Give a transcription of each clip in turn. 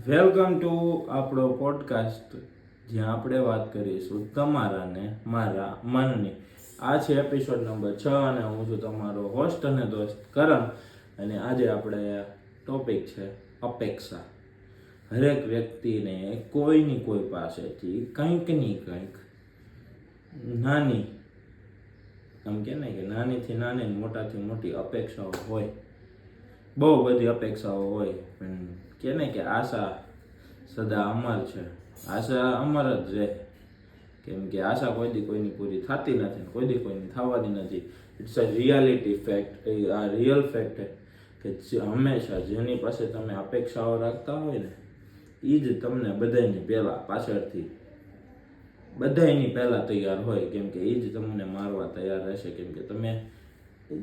Welcome to આપણો podcast, જ્યાં આપણે વાત કરીશું તમારા ને મારા મનની. આ છે એપિસોડ નંબર 6 અને હું છું તમારો હોસ્ટ અને દોસ્ત કરણ. અને આજે આપણે ટોપિક છે અપેક્ષા. હરેક વ્યક્તિને કોઈની કોઈ પાસેથી કંઈકની કંઈક નાની, આમ કે ને કે નાનીથી નાની મોટાથી મોટી અપેક્ષાઓ હોય. બહુ બધી અપેક્ષાઓ હોય, પણ કે ને કે આશા સદા અમર છે. આશા અમર જ રહે, કેમ કે આશા કોઈ દી કોઈની પૂરી થતી નથી, કોઈ દી કોઈની થવાની નથી. It's a reality fact. આ રિયલ ફેક્ટ છે કે હંમેશા જેની પાસે તમે અપેક્ષાઓ રાખતા હોય ને, એ જ તમને બધાની પહેલાં તૈયાર હોય, કેમ કે એ જ તમને મારવા તૈયાર રહેશે. કેમ કે તમે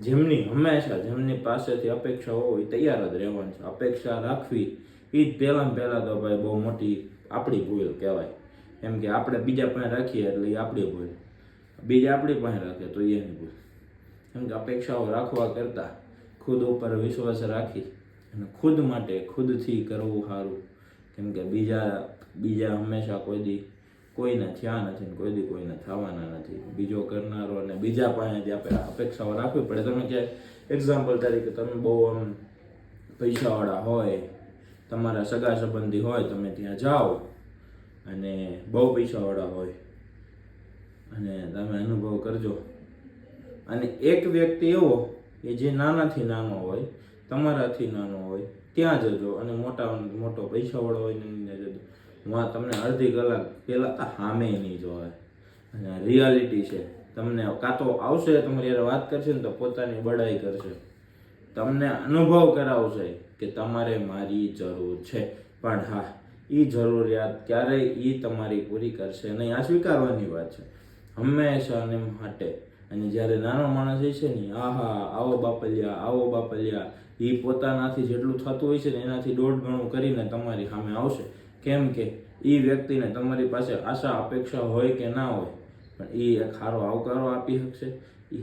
જેમની પાસેથી અપેક્ષાઓ હોય તૈયાર જ રહેવાનું છે. અપેક્ષા રાખવી એ જ પહેલાં તો ભાઈ બહુ મોટી આપણી ભૂલ કહેવાય. કેમ કે આપણે બીજા પાસે રાખીએ એટલે એ આપણી ભૂલ, બીજા આપણી પાસે રાખે તો એની ભૂલ. કેમ કે અપેક્ષાઓ રાખવા કરતાં ખુદ ઉપર વિશ્વાસ રાખી અને ખુદ માટે ખુદથી કરવું સારું. કેમ કે બીજા હંમેશા કોઈના થયા નથી, કોઈ દી કોઈને થવાના નથી. બીજો કરનારો અને બીજા પાસેથી આપણે અપેક્ષાઓ રાખવી પડે. તમે ક્યાંય એક્ઝામ્પલ તરીકે તમે બહુ પૈસાવાળા હોય, તમારા સગા સંબંધી હોય, તમે ત્યાં જાઓ અને બહુ પૈસાવાળા હોય અને તમે અનુભવ કરજો, અને એક વ્યક્તિ એવો કે જે નાનાથી નાનો હોય, તમારાથી નાનો હોય, ત્યાં જજો અને મોટો પૈસાવાળો હોય ને જજો. તમને અડધી કલાક પહેલાં સામે નહીં જોવે. અને રિયાલિટી છે. તમને કાં તો આવશે, તમારી યાર વાત કરશે ને તો પોતાની બડાઈ કરશે, તમને અનુભવ કરાવશે કે તમારે મારી જરૂર છે. પણ હા, એ જરૂરિયાત ક્યારેય એ તમારી પૂરી કરશે નહીં. આ સ્વીકારવાની વાત છે હંમેશાને માટે. અને જ્યારે નાનો માણસ હોય છે ને, આવો બાપલિયા, એ પોતાનાથી જેટલું થતું હોય છે ને એનાથી 1.5 ગણું કરીને તમારી સામે આવશે. કેમ કે એ વ્યક્તિને તમારી પાસે આશા અપેક્ષા હોય કે ના હોય, પણ એ એક સારો આવકારો આપી શકશે. એ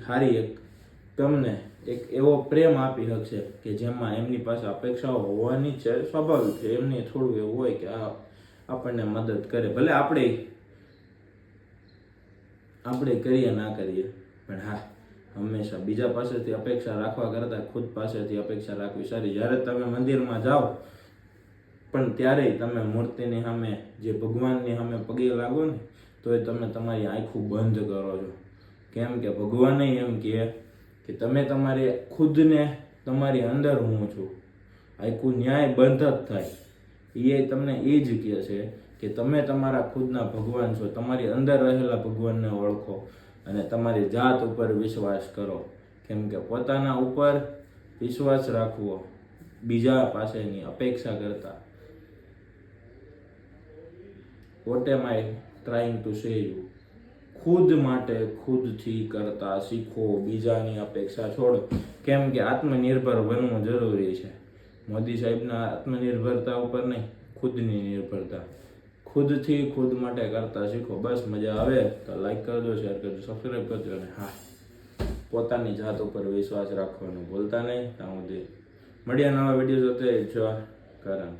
તમને એક એવો પ્રેમ આપી શકશે કે જેમાં એમની પાસે અપેક્ષાઓ હોવાની છે, સ્વાભાવિક છે. એમને થોડું એવું હોય કે આપણને મદદ કરે, ભલે આપણે કરીએ ના કરીએ, પણ હા, હંમેશા બીજા પાસેથી અપેક્ષા રાખવા કરતાં ખુદ પાસેથી અપેક્ષા રાખવી સારી. જ્યારે તમે મંદિરમાં જાઓ પણ ત્યારે તમે મૂર્તિની સામે, જે ભગવાનની સામે પગે લાગો ને, તો એ તમે તમારી આંખો બંધ કરો છો. કેમ કે ભગવાન એમ કહે કે તમે તમારી ખુદને, તમારી અંદર હું છું, આખું ન્યાય બંધ જ થાય. એ તમને એ જ કહે છે કે તમે તમારા ખુદના ભગવાન છો. તમારી અંદર રહેલા ભગવાનને ઓળખો અને તમારી જાત ઉપર વિશ્વાસ કરો. કેમ કે પોતાના ઉપર વિશ્વાસ રાખવો બીજા પાસેની અપેક્ષા કરતા. Vote M I trying to say you? ખુદ માટે ખુદથી કરતા શીખો, બીજાની અપેક્ષા છોડો. કેમ કે આત્મનિર્ભર બનવું જરૂરી છે. મોદી સાહેબના આત્મનિર્ભરતા ઉપર નહીં, ખુદની નિર્ભરતા. ખુદથી ખુદ માટે કરતા શીખો. બસ મજા આવે તો લાઈક કરજો, શેર કરજો, સબસ્ક્રાઈબ કરજો. અને હા, પોતાની જાત ઉપર વિશ્વાસ રાખવાનું ભૂલતા નહીં. ત્યાં સુધી મળ્યા નવા વિડીયો સાથે. જો કરણ.